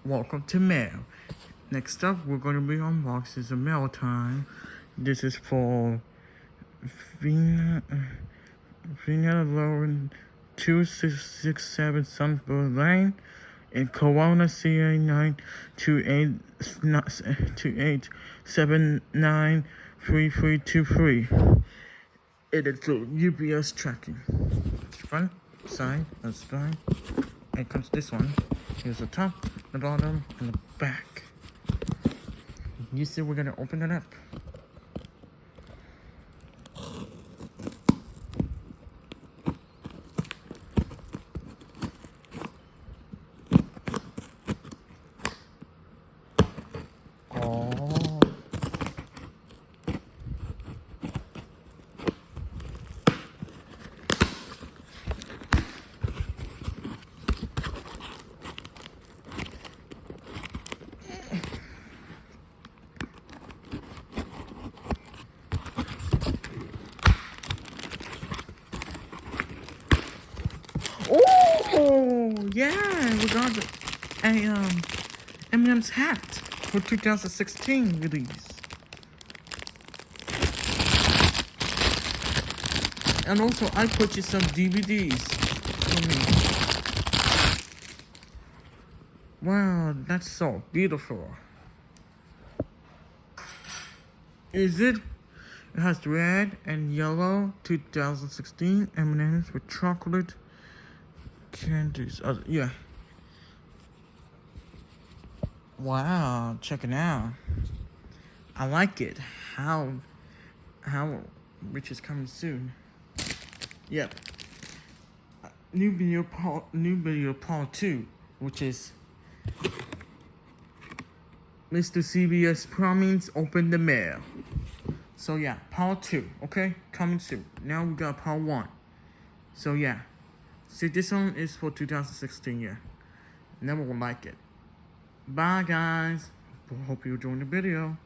welcome to mail. Next up, we're going to be unboxing some mail time. This is for Vina Lauren 2667 Sunburn Lane in Corona, CA 928793323. It is UPS tracking. Front, side, that's fine. It comes this one. Here's the top, the bottom, and the back. You see, we're gonna open it up. Oh, yeah, we got a Eminem's hat for 2016 release. And also, I purchased some DVDs for me. Wow, that's so beautiful. Is it? It has red and yellow 2016 M&M's with chocolate candies. Yeah. Wow, check it out. I like it. How which is coming soon. Yep. New video part 2, which is Mr. CBS promise open the mail. So yeah, part 2, okay? Coming soon. Now we got part 1. So yeah. See, this one is for 2016, yeah. Never will like it. Bye, guys. Hope you enjoyed the video.